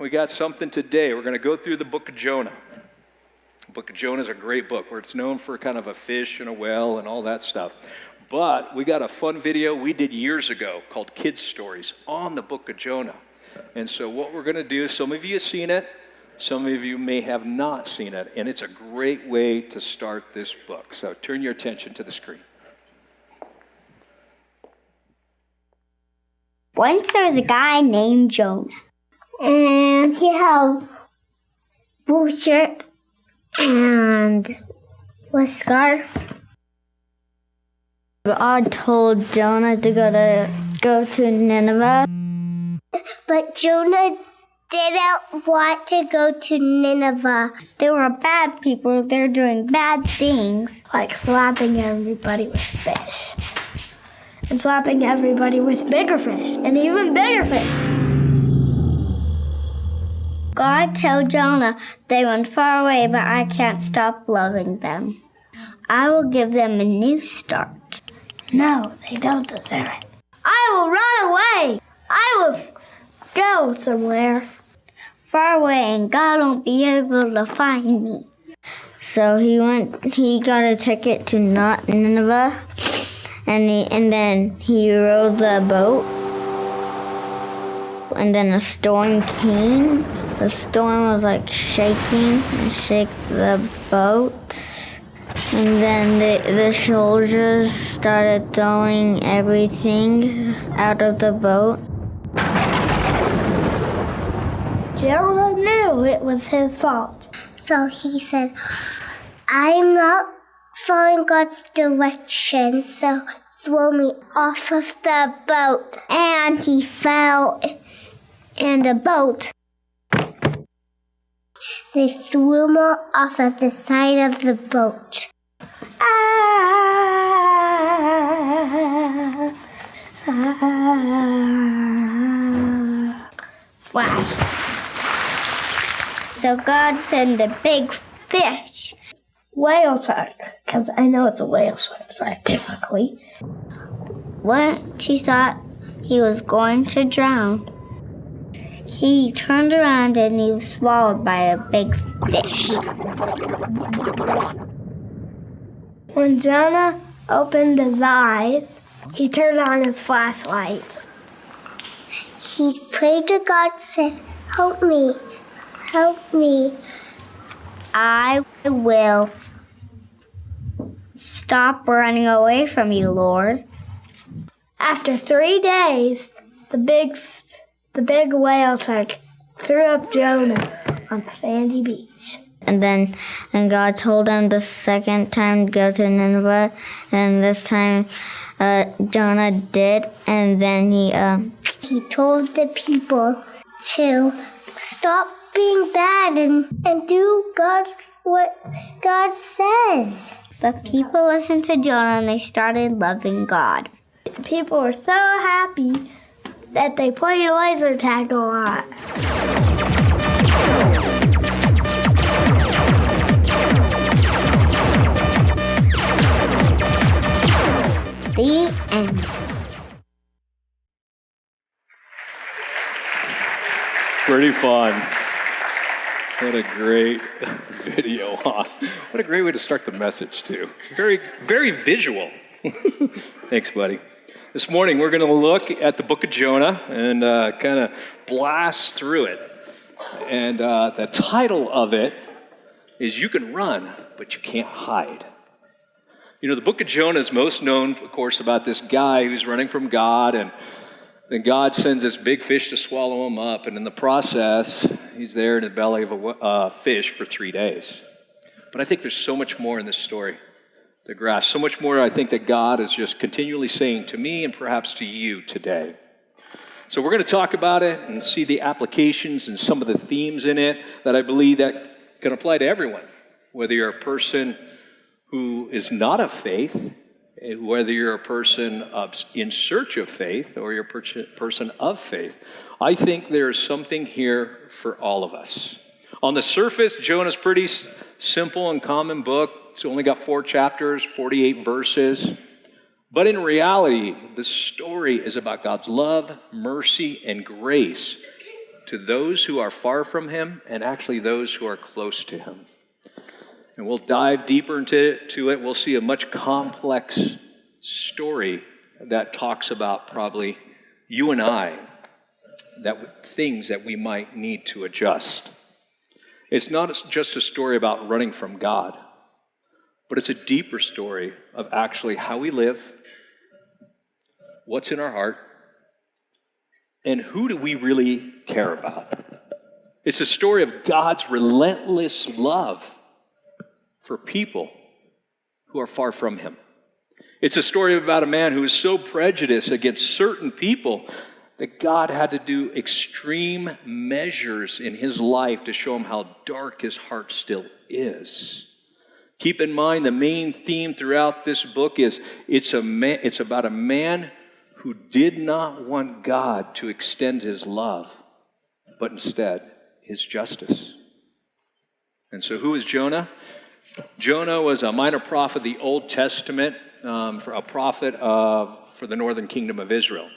we got something today. We're going to go through the Book of Jonah. The Book of Jonah is a great book where it's known for kind of a fish and a whale and all that stuff. But we got a fun video we did years ago called Kids Stories on the Book of Jonah. And so what we're going to do, some of you have seen it, some of you may have not seen it, and it's a great way to start this book. So turn your attention to the screen. Once there was a guy named Jonah, and he had blue shirt and a scarf. God told Jonah to go to Nineveh. But Jonah didn't want to go to Nineveh. They were bad people. They're doing bad things, like slapping everybody with fish. And slapping everybody with bigger fish, and even bigger fish. God told Jonah they went far away, but I can't stop loving them. I will give them a new start. No, they don't deserve it. I will run away. I will go somewhere far away, and God won't be able to find me. So he got a ticket to not Nineveh. And then he rowed the boat, and then a storm came. The storm was like shaking and shake the boat. And then the soldiers started throwing everything out of the boat. Jonah knew it was his fault. So he said, I'm not following God's direction, so throw me off of the boat. And he fell in the boat. They threw him off of the side of the boat. Splash. So God sent a big fish. Whale shark, because I know it's a whale shark scientifically. When he thought he was going to drown, he turned around and he was swallowed by a big fish. When Jonah opened his eyes, he turned on his flashlight. He prayed to God and said, help me, help me. I will stop running away from you, Lord. After 3 days, the big whale shark threw up Jonah on the sandy beach. And God told him the second time to go to Nineveh, and this time Jonah did, and then he told the people to stop being bad and do what God says. The people listened to Jonah and they started loving God. People were so happy that they played laser tag a lot. The end. Pretty fun. What a great video, huh? What a great way to start the message, too. Very, very visual. Thanks, buddy. This morning, we're going to look at the Book of Jonah and kind of blast through it. And the title of it is You Can Run, But You Can't Hide. You know, the Book of Jonah is most known, of course, about this guy who's running from God, and then God sends this big fish to swallow him up, and in the process, he's there in the belly of a fish for 3 days. But I think there's so much more in this story to grasp, so much more I think that God is just continually saying to me and perhaps to you today. So we're going to talk about it and see the applications and some of the themes in it that I believe that can apply to everyone, whether you're a person who is not of faith, whether you're a person in search of faith or you're a person of faith. I think there's something here for all of us. On the surface, Jonah's pretty simple and common book. It's only got 4 chapters, 48 verses. But in reality, the story is about God's love, mercy, and grace to those who are far from him and actually those who are close to him. And we'll dive deeper into it. We'll see a much complex story that talks about probably you and I, things that we might need to adjust. It's not just a story about running from God, but it's a deeper story of actually how we live, what's in our heart, and who do we really care about. It's a story of God's relentless love for people who are far from him. It's a story about a man who is so prejudiced against certain people that God had to do extreme measures in his life to show him how dark his heart still is. Keep in mind the main theme throughout this book is it's about a man who did not want God to extend his love, but instead his justice. And so who is Jonah? Jonah was a minor prophet of the Old Testament, for a prophet for the northern kingdom of Israel.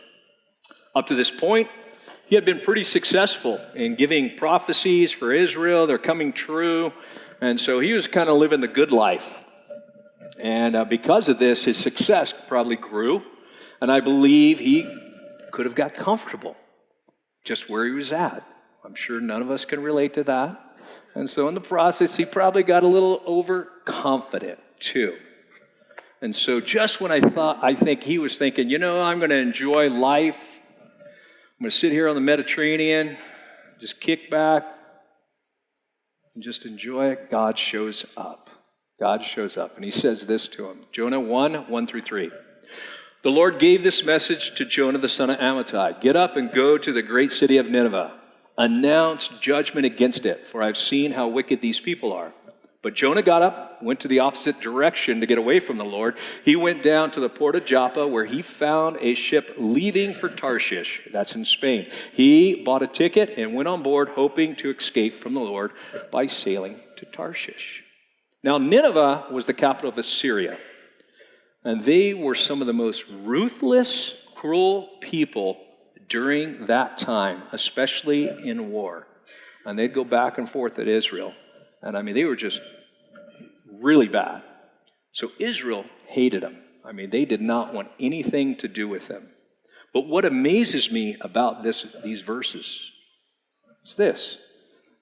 Up to this point, he had been pretty successful in giving prophecies for Israel. They're coming true. And so he was kind of living the good life. And because of this, his success probably grew. And I believe he could have got comfortable just where he was at. I'm sure none of us can relate to that. And so in the process, he probably got a little overconfident too. And so just when I think he was thinking, I'm going to enjoy life. I'm going to sit here on the Mediterranean, just kick back and just enjoy it. God shows up. God shows up. And he says this to him. Jonah 1:1-3. The Lord gave this message to Jonah the son of Amittai. Get up and go to the great city of Nineveh. Announce judgment against it, for I've seen how wicked these people are. But Jonah got up, went to the opposite direction to get away from the Lord. He went down to the port of Joppa, where he found a ship leaving for Tarshish. That's in Spain. He bought a ticket and went on board, hoping to escape from the Lord by sailing to Tarshish. Now, Nineveh was the capital of Assyria, and they were some of the most ruthless, cruel people during that time, especially in war. And they'd go back and forth at Israel. And they were just really bad. So Israel hated them. They did not want anything to do with them. But what amazes me about these verses is this.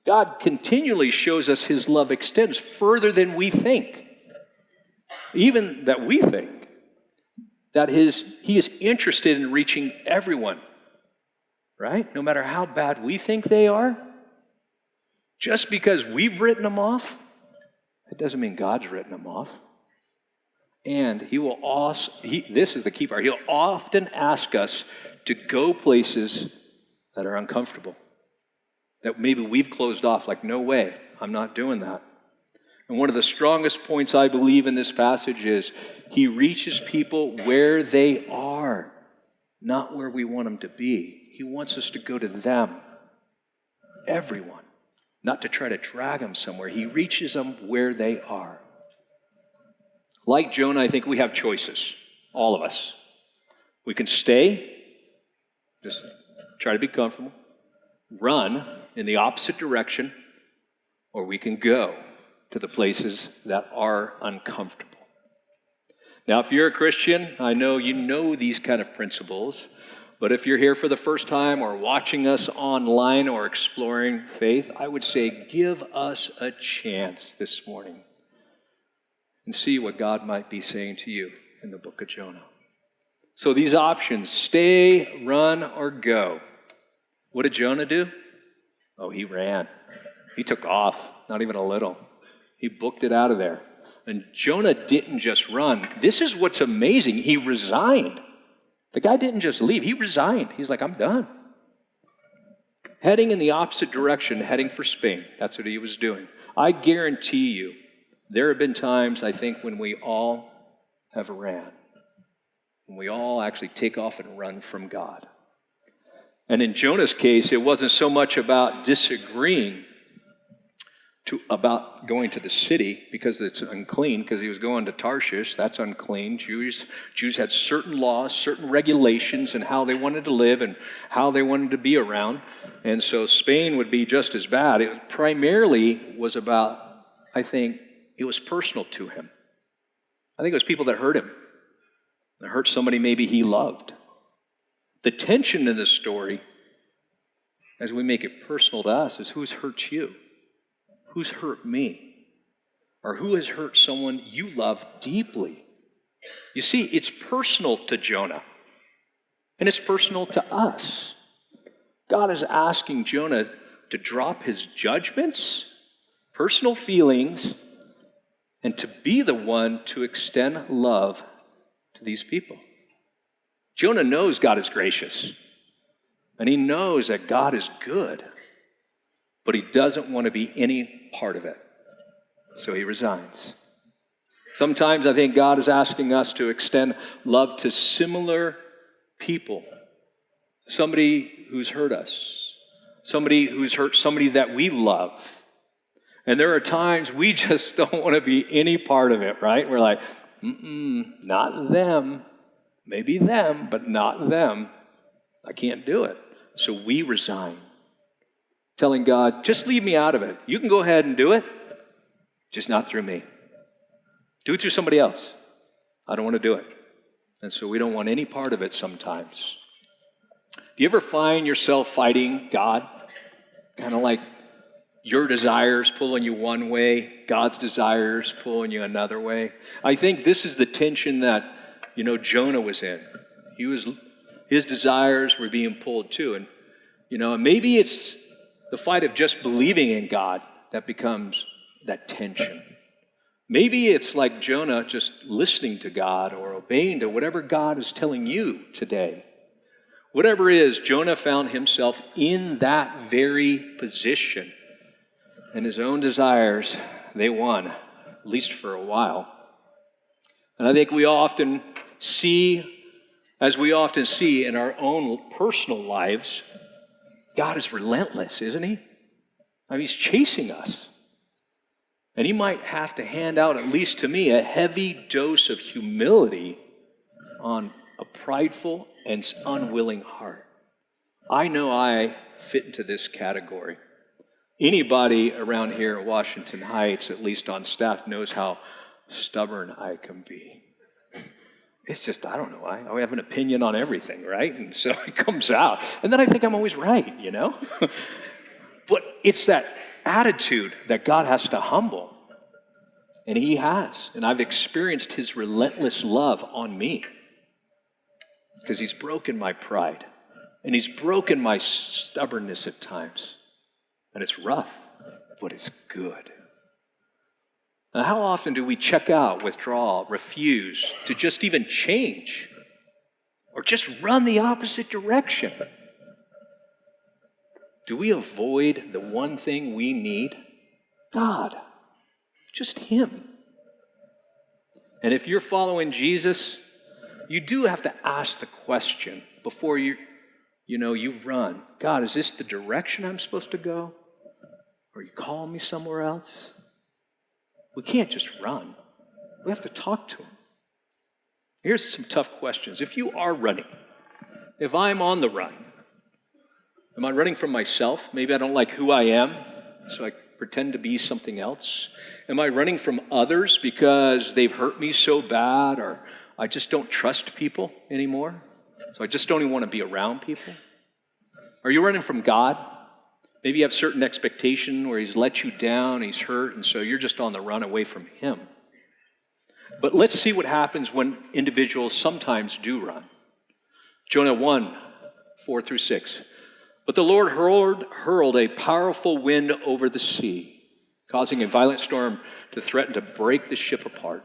God continually shows us his love extends further than we think. Even that we think that he is interested in reaching everyone. Right? No matter how bad we think they are, just because we've written them off, it doesn't mean God's written them off. And he will also, this is the key part, he'll often ask us to go places that are uncomfortable, that maybe we've closed off, like, no way, I'm not doing that. And one of the strongest points I believe in this passage is he reaches people where they are, not where we want them to be. He wants us to go to them, everyone, not to try to drag them somewhere. He reaches them where they are. Like Jonah, I think we have choices, all of us. We can stay, just try to be comfortable, run in the opposite direction, or we can go to the places that are uncomfortable. Now, if you're a Christian, I know you know these kind of principles. But if you're here for the first time or watching us online or exploring faith, I would say give us a chance this morning and see what God might be saying to you in the book of Jonah. So these options, stay, run, or go. What did Jonah do? Oh, he ran. He took off, not even a little. He booked it out of there. And Jonah didn't just run. This is what's amazing. He resigned. The guy didn't just leave. He resigned. He's like, I'm done. Heading in the opposite direction, heading for Spain. That's what he was doing. I guarantee you, there have been times, I think, when we all have ran. When we all actually take off and run from God. And in Jonah's case, it wasn't so much about disagreeing about going to the city because it's unclean, because he was going to Tarshish. That's unclean. Jews had certain laws, certain regulations, and how they wanted to live and how they wanted to be around. And so Spain would be just as bad. It primarily was about, I think, it was personal to him. I think it was people that hurt him, that hurt somebody maybe he loved. The tension in this story, as we make it personal to us, is who's hurt you? Who's hurt me? Or who has hurt someone you love deeply? You see, it's personal to Jonah, and it's personal to us. God is asking Jonah to drop his judgments, personal feelings, and to be the one to extend love to these people. Jonah knows God is gracious, and he knows that God is good, but he doesn't want to be any part of it, so he resigns. Sometimes I think God is asking us to extend love to similar people, somebody who's hurt us, somebody who's hurt somebody that we love. And there are times we just don't want to be any part of it, right? We're like, not them. Maybe them, but not them. I can't do it. So we resign, telling God, just leave me out of it. You can go ahead and do it, just not through me. Do it through somebody else. I don't want to do it. And so we don't want any part of it sometimes. Do you ever find yourself fighting God? Kind of like your desires pulling you one way, God's desires pulling you another way. I think this is the tension that, Jonah was in. His desires were being pulled too. And, maybe it's the fight of just believing in God that becomes that tension. Maybe it's like Jonah just listening to God or obeying to whatever God is telling you today. Whatever it is, Jonah found himself in that very position. And his own desires, they won, at least for a while. And I think we often see, as we often see in our own personal lives, God is relentless, isn't he? I mean, he's chasing us. And he might have to hand out, at least to me, a heavy dose of humility on a prideful and unwilling heart. I know I fit into this category. Anybody around here at Washington Heights, at least on staff, knows how stubborn I can be. It's just, I don't know, I have an opinion on everything, right? And so it comes out. And then I think I'm always right, But it's that attitude that God has to humble. And he has. And I've experienced his relentless love on me. Because he's broken my pride. And he's broken my stubbornness at times. And it's rough, but it's good. Now, how often do we check out, withdraw, refuse to just even change? Or just run the opposite direction? Do we avoid the one thing we need? God. Just him. And if you're following Jesus, you do have to ask the question before you run. God, is this the direction I'm supposed to go? Or are you calling me somewhere else? We can't just run. We have to talk to him. Here's some tough questions. If you are running, if I'm on the run, am I running from myself? Maybe I don't like who I am, so I pretend to be something else. Am I running from others because they've hurt me so bad, or I just don't trust people anymore, so I just don't even want to be around people? Are you running from God? Maybe you have certain expectation where he's let you down, he's hurt, and so you're just on the run away from him. But let's see what happens when individuals sometimes do run. Jonah 1, 4-6. But the Lord hurled a powerful wind over the sea, causing a violent storm to threaten to break the ship apart.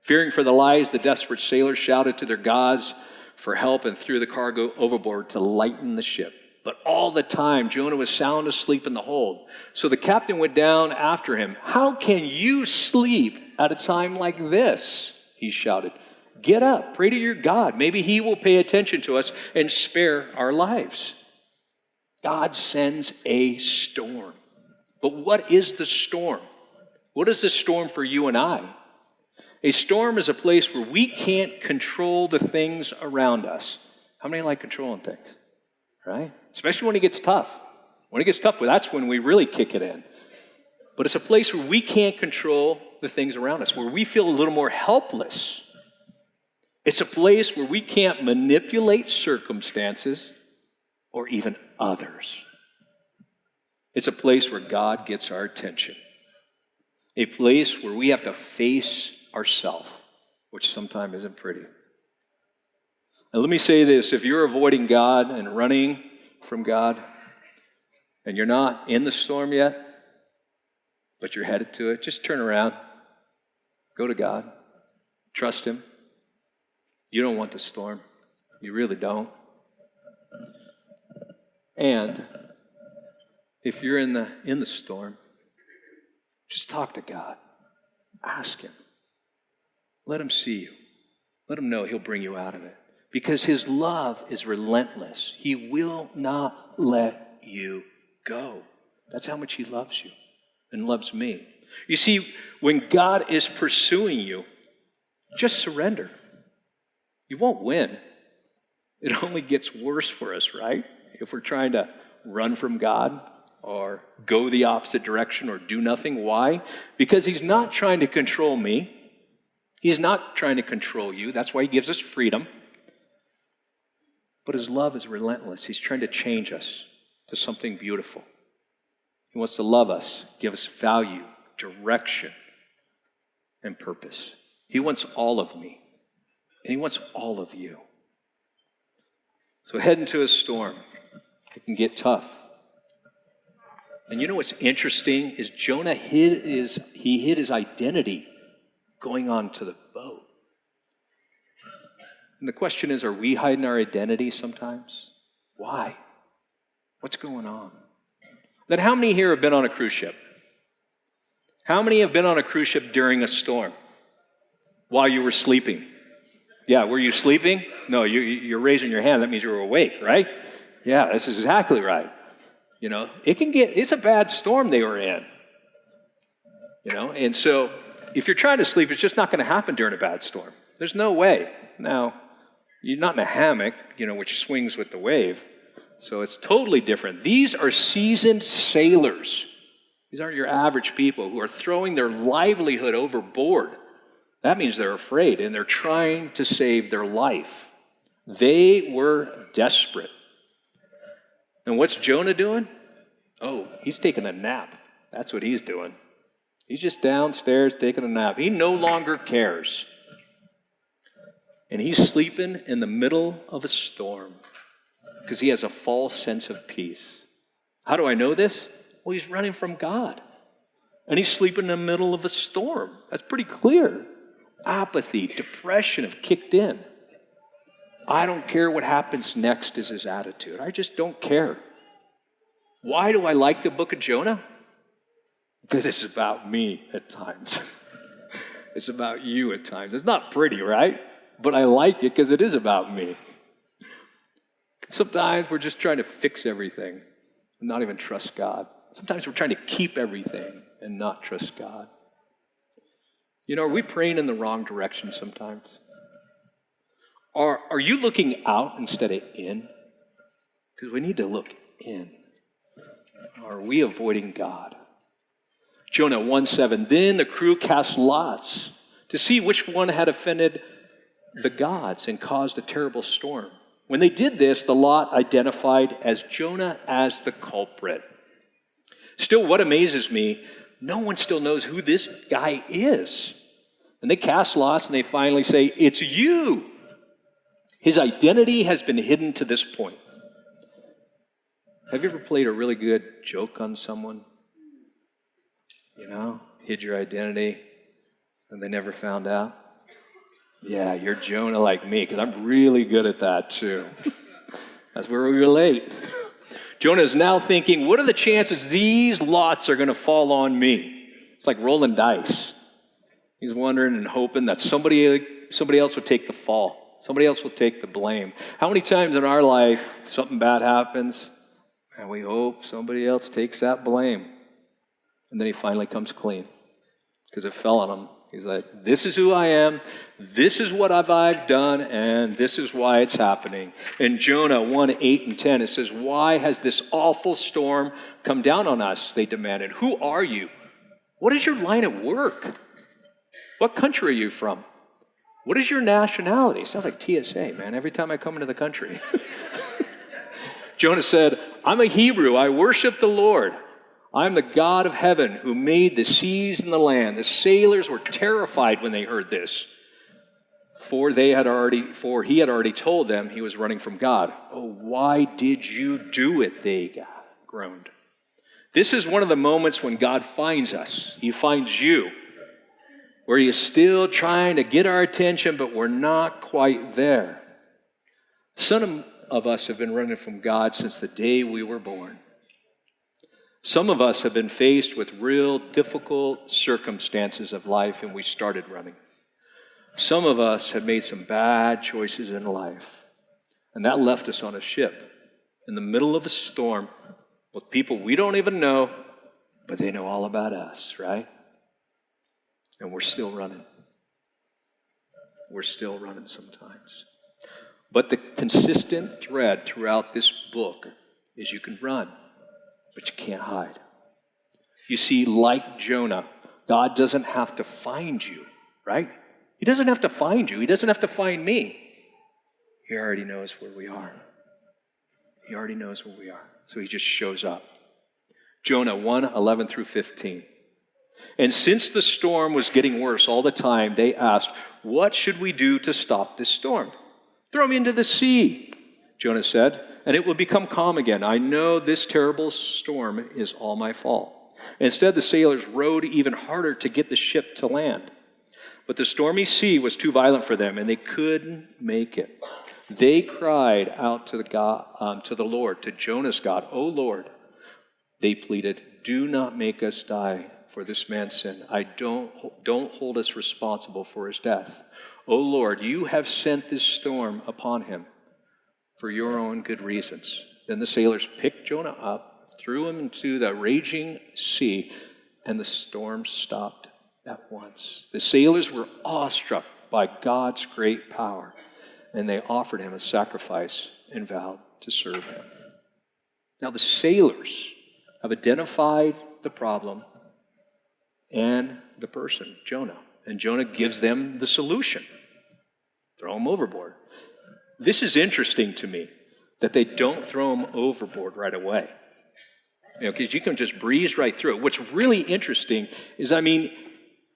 Fearing for their lives, the desperate sailors shouted to their gods for help and threw the cargo overboard to lighten the ship. But all the time, Jonah was sound asleep in the hold. So the captain went down after him. "How can you sleep at a time like this?" he shouted. "Get up, pray to your God. Maybe he will pay attention to us and spare our lives." God sends a storm. But what is the storm? What is the storm for you and I? A storm is a place where we can't control the things around us. How many like controlling things? Right? Especially when it gets tough. When it gets tough, well, that's when we really kick it in. But it's a place where we can't control the things around us, where we feel a little more helpless. It's a place where we can't manipulate circumstances or even others. It's a place where God gets our attention. A place where we have to face ourselves, which sometimes isn't pretty. And let me say this, if you're avoiding God and running from God, and you're not in the storm yet, but you're headed to it, just turn around, go to God, trust Him. You don't want the storm. You really don't. And if you're in the storm, just talk to God. Ask Him. Let Him see you. Let Him know He'll bring you out of it. Because His love is relentless. He will not let you go. That's how much He loves you and loves me. You see, when God is pursuing you, just surrender. You won't win. It only gets worse for us, right? If we're trying to run from God or go the opposite direction or do nothing. Why? Because He's not trying to control me. He's not trying to control you. That's why He gives us freedom. But His love is relentless. He's trying to change us to something beautiful. He wants to love us, give us value, direction, and purpose. He wants all of me, and He wants all of you. So head into a storm. It can get tough. And you know what's interesting is Jonah hid his identity going on to the boat. And the question is, are we hiding our identity sometimes? Why? What's going on? Then how many here have been on a cruise ship? How many have been on a cruise ship during a storm while you were sleeping? Yeah, were you sleeping? No, you're raising your hand. That means you were awake, right? Yeah, this is exactly right. You know, it's a bad storm they were in. You know, and so if you're trying to sleep, it's just not going to happen during a bad storm. There's no way. Now, you're not in a hammock, you know, which swings with the wave. So it's totally different. These are seasoned sailors. These aren't your average people who are throwing their livelihood overboard. That means they're afraid and they're trying to save their life. They were desperate. And what's Jonah doing? Oh, he's taking a nap. That's what he's doing. He's just downstairs taking a nap. He no longer cares. And he's sleeping in the middle of a storm because he has a false sense of peace. How do I know this? Well, he's running from God. And he's sleeping in the middle of a storm. That's pretty clear. Apathy, depression have kicked in. I don't care what happens next is his attitude. I just don't care. Why do I like the book of Jonah? Because it's about me at times. It's about you at times. It's not pretty, right? But I like it because it is about me. Sometimes we're just trying to fix everything and not even trust God. Sometimes we're trying to keep everything and not trust God. You know, are we praying in the wrong direction sometimes? Are you looking out instead of in? Because we need to look in. Are we avoiding God? Jonah 1:7, then the crew cast lots to see which one had offended the gods and caused a terrible storm. When they did this, the lot identified as Jonah as the culprit. Still, what amazes me, no one still knows who this guy is. And they cast lots and they finally say, it's you. His identity has been hidden to this point. Have you ever played a really good joke on someone? You know, hid your identity and they never found out? Yeah, you're Jonah like me, because I'm really good at that too. That's where we relate. Jonah is now thinking, what are the chances these lots are going to fall on me? It's like rolling dice. He's wondering and hoping that somebody else would take the fall. Somebody else will take the blame. How many times in our life something bad happens and we hope somebody else takes that blame? And then he finally comes clean because it fell on him. He's like, this is who I am, this is what I've done, and this is why it's happening. In Jonah 1, 8 and 10, it says, why has this awful storm come down on us? They demanded. Who are you? What is your line of work? What country are you from? What is your nationality? Sounds like TSA, man, every time I come into the country. Jonah said, I'm a Hebrew. I worship the Lord. I'm the God of heaven who made the seas and the land. The sailors were terrified when they heard this, for he had already told them he was running from God. Oh, why did you do it? They groaned. This is one of the moments when God finds us. He finds you, where he is still trying to get our attention, but we're not quite there. Some of us have been running from God since the day we were born. Some of us have been faced with real difficult circumstances of life and we started running. Some of us have made some bad choices in life, and that left us on a ship in the middle of a storm with people we don't even know, but they know all about us, right? And we're still running. We're still running sometimes. But the consistent thread throughout this book is you can run, but you can't hide. You see, like Jonah, God doesn't have to find you, right? He doesn't have to find you. He doesn't have to find me. He already knows where we are. He already knows where we are. So he just shows up. Jonah 1, 11 through 15. And since the storm was getting worse all the time, they asked, what should we do to stop this storm? Throw me into the sea, Jonah said, and it will become calm again. I know this terrible storm is all my fault. Instead, the sailors rowed even harder to get the ship to land. But the stormy sea was too violent for them, and they couldn't make it. They cried out to the Lord, to Jonah's God, "O Lord," they pleaded, "do not make us die for this man's sin. Don't hold us responsible for his death. O Lord, you have sent this storm upon him for your own good reasons." Then the sailors picked Jonah up, threw him into the raging sea, and the storm stopped at once. The sailors were awestruck by God's great power, and they offered him a sacrifice and vowed to serve him. Now the sailors have identified the problem and the person, Jonah. And Jonah gives them the solution. Throw him overboard. This is interesting to me, that they don't throw him overboard right away. Because you can just breeze right through it. What's really interesting is,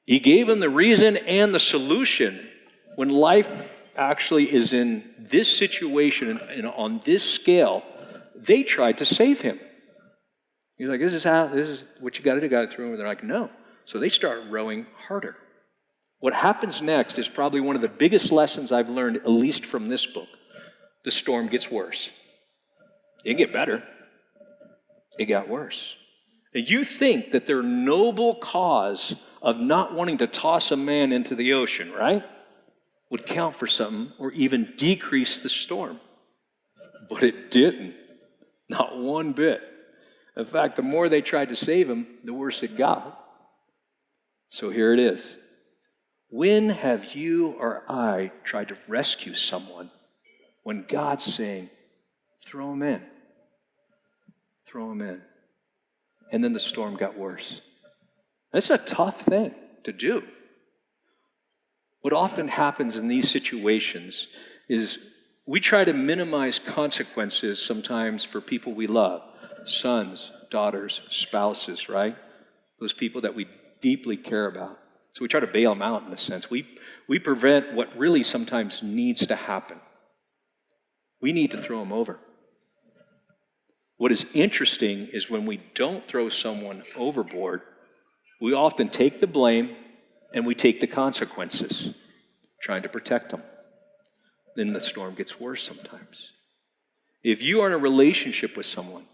he gave them the reason and the solution. When life actually is in this situation and on this scale, they tried to save him. He's like, this is what you got to do, got to throw him. They're like, no. So they start rowing harder. What happens next is probably one of the biggest lessons I've learned, at least from this book. The storm gets worse. It didn't get better. It got worse. And you think that their noble cause of not wanting to toss a man into the ocean, right, would count for something or even decrease the storm. But it didn't. Not one bit. In fact, the more they tried to save him, the worse it got. So here it is. When have you or I tried to rescue someone when God's saying, throw him in? Throw him in. And then the storm got worse. That's a tough thing to do. What often happens in these situations is we try to minimize consequences sometimes for people we love. Sons, daughters, spouses, right? Those people that we deeply care about. So we try to bail them out in a sense. We prevent what really sometimes needs to happen. We need to throw them over. What is interesting is when we don't throw someone overboard, we often take the blame and we take the consequences, trying to protect them. Then the storm gets worse sometimes. If you are in a relationship with someone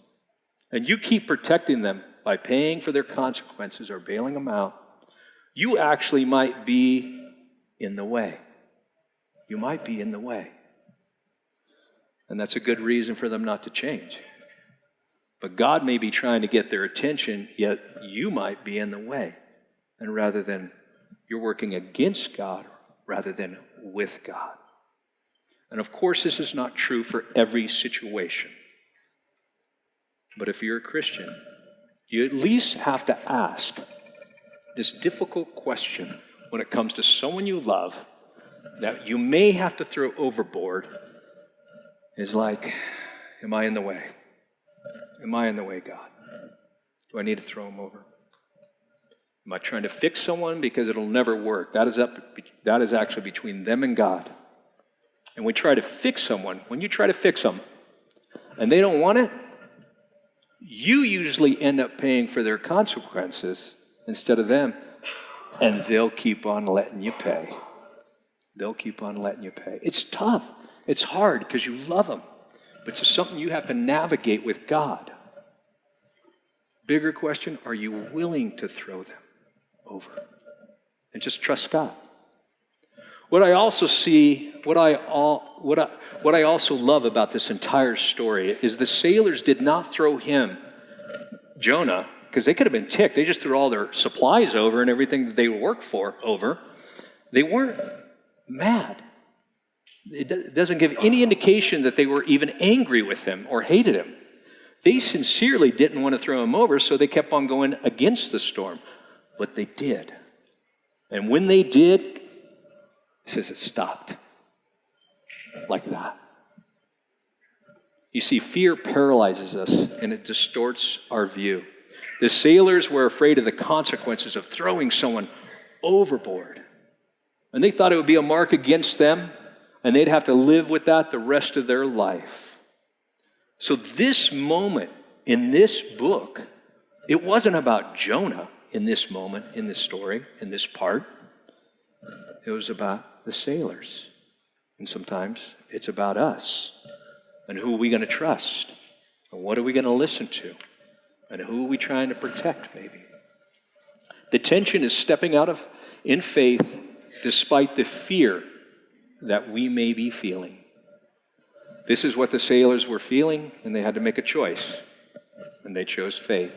and you keep protecting them by paying for their consequences or bailing them out, you actually might be in the way. You might be in the way. And that's a good reason for them not to change. But God may be trying to get their attention, yet you might be in the way. And rather than you're working against God, rather than with God. And of course, this is not true for every situation. But if you're a Christian, you at least have to ask this difficult question when it comes to someone you love that you may have to throw overboard is like, am I in the way? Am I in the way, God? Do I need to throw him over? Am I trying to fix someone? Because it'll never work. That is actually between them and God. And we try to fix someone. When you try to fix them and they don't want it, you usually end up paying for their consequences instead of them. And they'll keep on letting you pay. They'll keep on letting you pay. It's tough. It's hard because you love them. But it's something you have to navigate with God. Bigger question, are you willing to throw them over? And just trust God. What I also see, what I also love about this entire story is the sailors did not throw him, Jonah, because they could have been ticked. They just threw all their supplies over and everything that they worked for over. They weren't mad. It doesn't give any indication that they were even angry with him or hated him. They sincerely didn't want to throw him over, so they kept on going against the storm. But they did. And when they did, it says it stopped. Like that. You see, fear paralyzes us and it distorts our view. The sailors were afraid of the consequences of throwing someone overboard. And they thought it would be a mark against them, and they'd have to live with that the rest of their life. So this moment in this book, it wasn't about Jonah in this moment, in this story, in this part. It was about the sailors. And sometimes it's about us. And who are we going to trust? And what are we going to listen to? And who are we trying to protect, maybe? The tension is stepping out in faith despite the fear that we may be feeling. This is what the sailors were feeling, and they had to make a choice. And they chose faith.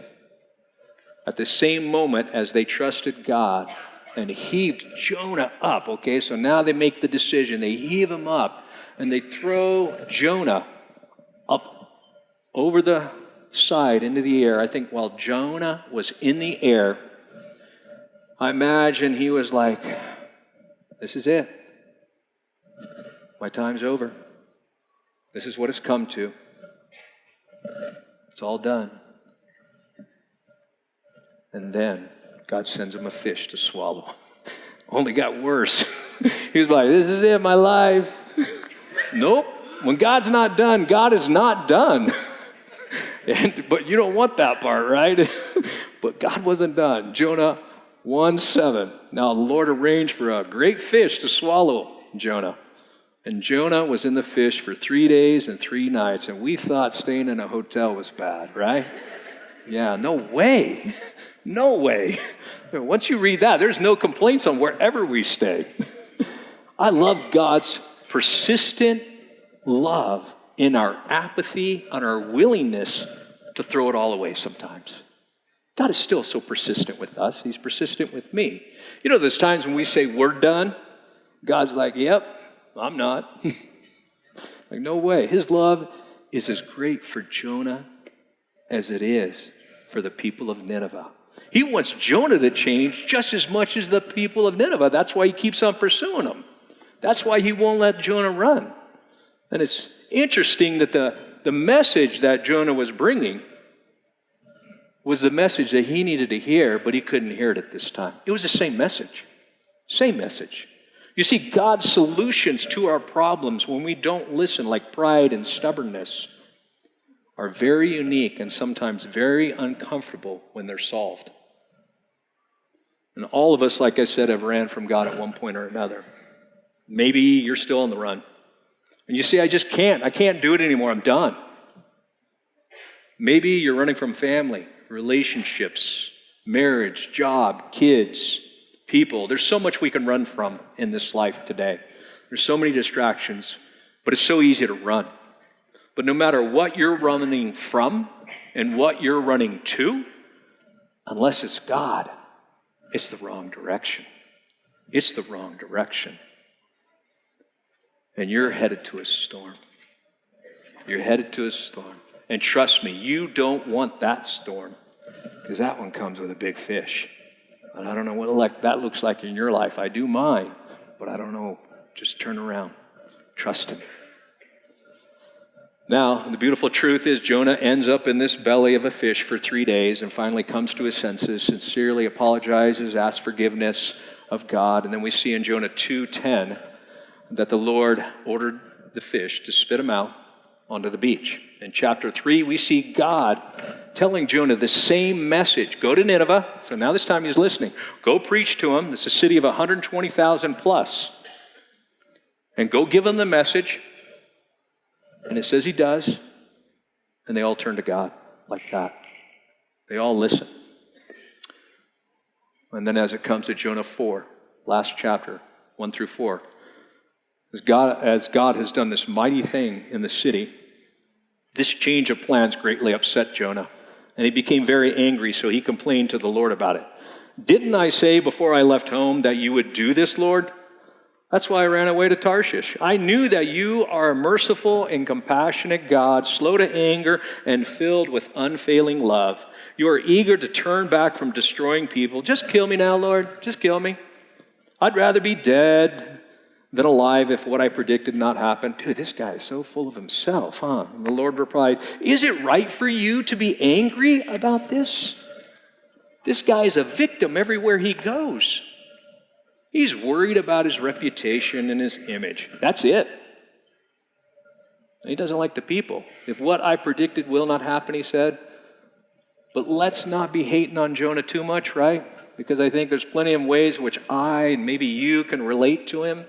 At the same moment as they trusted God and heaved Jonah up, okay, so now they make the decision. They heave him up, and they throw Jonah up over the side into the air. I think while Jonah was in the air, I imagine he was like, this is it. My time's over. This is what it's come to. It's all done. And then God sends him a fish to swallow. Only got worse. He was like, this is it, my life. Nope. When God's not done, God is not done. But you don't want that part, right? But God wasn't done. Jonah 1:7. Now the Lord arranged for a great fish to swallow Jonah. And Jonah was in the fish for 3 days and 3 nights, and we thought staying in a hotel was bad, right? Yeah, no way. No way. Once you read that, there's no complaints on wherever we stay. I love God's persistent love in our apathy, on our willingness to throw it all away sometimes. God is still so persistent with us. He's persistent with me. You know, there's times when we say we're done. God's like, yep, I'm not. Like, no way. His love is as great for Jonah as it is for the people of Nineveh. He wants Jonah to change just as much as the people of Nineveh. That's why he keeps on pursuing them. That's why he won't let Jonah run. And it's interesting that the message that Jonah was bringing was the message that he needed to hear, but he couldn't hear it at this time. It was the same message. Same message. You see, God's solutions to our problems when we don't listen, like pride and stubbornness, are very unique and sometimes very uncomfortable when they're solved. And all of us, like I said, have ran from God at one point or another. Maybe you're still on the run. And you say, I can't do it anymore, I'm done. Maybe you're running from family, relationships, marriage, job, kids, people. There's so much we can run from in this life today. There's so many distractions, but it's so easy to run. But no matter what you're running from and what you're running to, unless it's God, it's the wrong direction. It's the wrong direction. And you're headed to a storm. You're headed to a storm. And trust me, you don't want that storm, because that one comes with a big fish. And I don't know what that looks like in your life. I do mine, but I don't know. Just turn around. Trust him. Now, the beautiful truth is Jonah ends up in this belly of a fish for 3 days and finally comes to his senses, sincerely apologizes, asks forgiveness of God. And then we see in Jonah 2:10 that the Lord ordered the fish to spit him out onto the beach. In chapter 3, we see God telling Jonah the same message. Go to Nineveh. So now this time he's listening. Go preach to him. It's a city of 120,000 plus. And go give him the message. And it says he does. And they all turn to God like that. They all listen. And then as it comes to Jonah 4, last chapter, 1 through 4, as God has done this mighty thing in the city, this change of plans greatly upset Jonah, and he became very angry, so he complained to the Lord about it. Didn't I say before I left home that you would do this, Lord? That's why I ran away to Tarshish. I knew that you are a merciful and compassionate God, slow to anger and filled with unfailing love. You are eager to turn back from destroying people. Just kill me now, Lord. Just kill me. I'd rather be dead than alive if what I predicted not happened. Dude, this guy is so full of himself, huh? And the Lord replied, is it right for you to be angry about this? This guy is a victim everywhere he goes. He's worried about his reputation and his image. That's it. He doesn't like the people. If what I predicted will not happen, he said. But let's not be hating on Jonah too much, right? Because I think there's plenty of ways which I and maybe you can relate to him.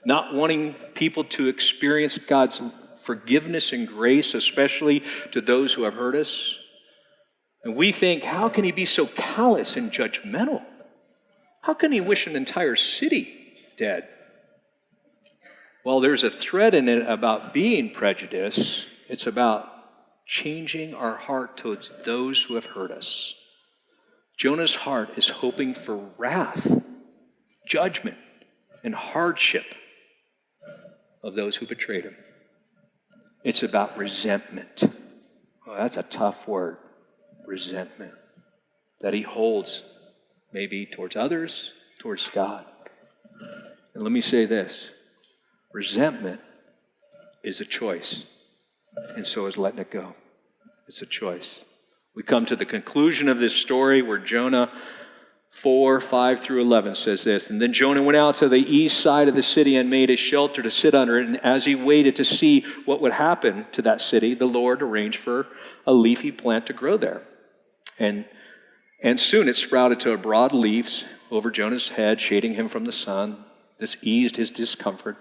Not wanting people to experience God's forgiveness and grace, especially to those who have hurt us. And we think, how can he be so callous and judgmental? How can he wish an entire city dead? Well, there's a thread in it about being prejudiced. It's about changing our heart towards those who have hurt us. Jonah's heart is hoping for wrath, judgment, and hardship of those who betrayed him. It's about resentment. Well, that's a tough word, resentment, that he holds maybe towards others, towards God. And let me say this, resentment is a choice, and so is letting it go. It's a choice. We come to the conclusion of this story where Jonah 4, 5 through 11 says this, and then Jonah went out to the east side of the city and made a shelter to sit under it. And as he waited to see what would happen to that city, the Lord arranged for a leafy plant to grow there. And soon it sprouted to broad leaves over Jonah's head, shading him from the sun. This eased his discomfort.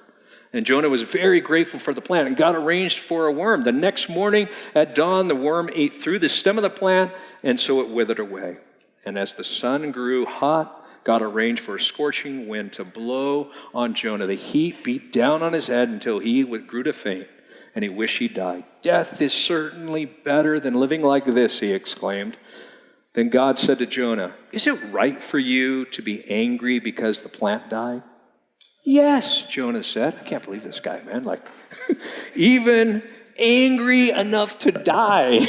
And Jonah was very grateful for the plant, and God arranged for a worm. The next morning at dawn, the worm ate through the stem of the plant, and so it withered away. And as the sun grew hot, God arranged for a scorching wind to blow on Jonah. The heat beat down on his head until he grew to faint, and he wished he died. Death is certainly better than living like this, he exclaimed. Then God said to Jonah, is it right for you to be angry because the plant died? Yes, Jonah said. I can't believe this guy, man. Like, even angry enough to die.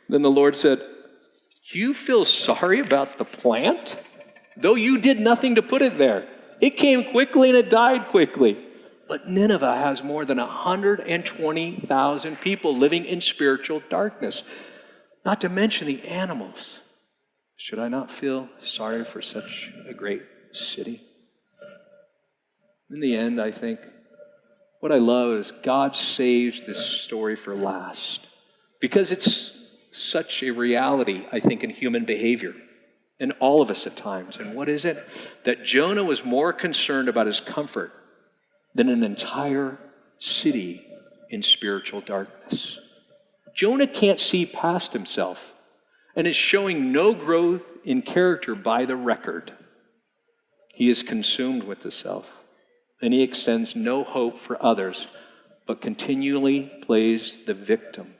Then the Lord said, you feel sorry about the plant? Though you did nothing to put it there. It came quickly and it died quickly. But Nineveh has more than 120,000 people living in spiritual darkness. Not to mention the animals. Should I not feel sorry for such a great city? In the end, I think what I love is God saves this story for last. Because it's such a reality, I think, in human behavior. In all of us at times. And what is it? That Jonah was more concerned about his comfort than an entire city in spiritual darkness. Jonah can't see past himself and is showing no growth in character by the record. He is consumed with the self, and he extends no hope for others, but continually plays the victim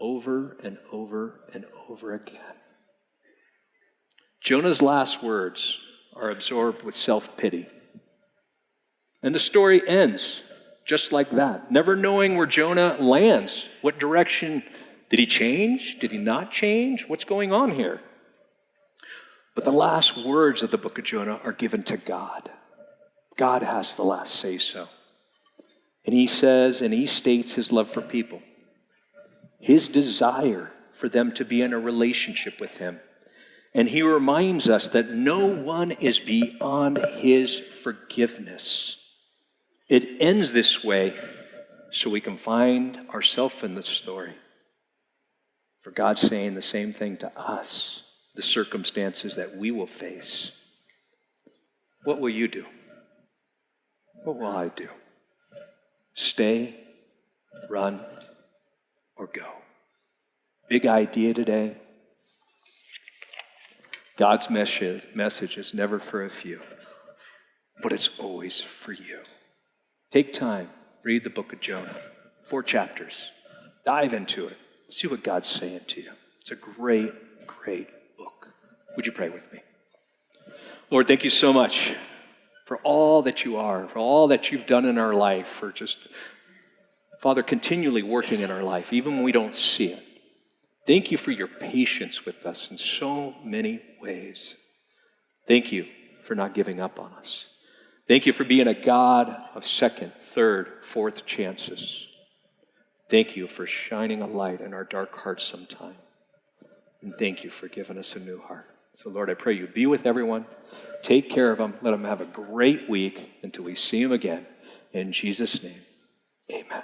over and over and over again. Jonah's last words are absorbed with self-pity. And the story ends just like that, never knowing where Jonah lands. What direction did he change? Did he not change? What's going on here? But the last words of the book of Jonah are given to God. God has the last say-so. And he says, and he states his love for people, his desire for them to be in a relationship with him. And he reminds us that no one is beyond his forgiveness. It ends this way so we can find ourselves in the story. For God saying the same thing to us, the circumstances that we will face. What will you do? What will I do? Stay, run, or go? Big idea today. God's message is never for a few, but it's always for you. Take time, read the book of Jonah, 4 chapters. Dive into it. See what God's saying to you. It's a great, great book. Would you pray with me? Lord, thank you so much for all that you are, for all that you've done in our life, for just, Father, continually working in our life, even when we don't see it. Thank you for your patience with us in so many ways. Thank you for not giving up on us. Thank you for being a God of second, third, fourth chances. Thank you for shining a light in our dark hearts sometime. And thank you for giving us a new heart. So Lord, I pray you be with everyone. Take care of them. Let them have a great week until we see them again. In Jesus' name, amen.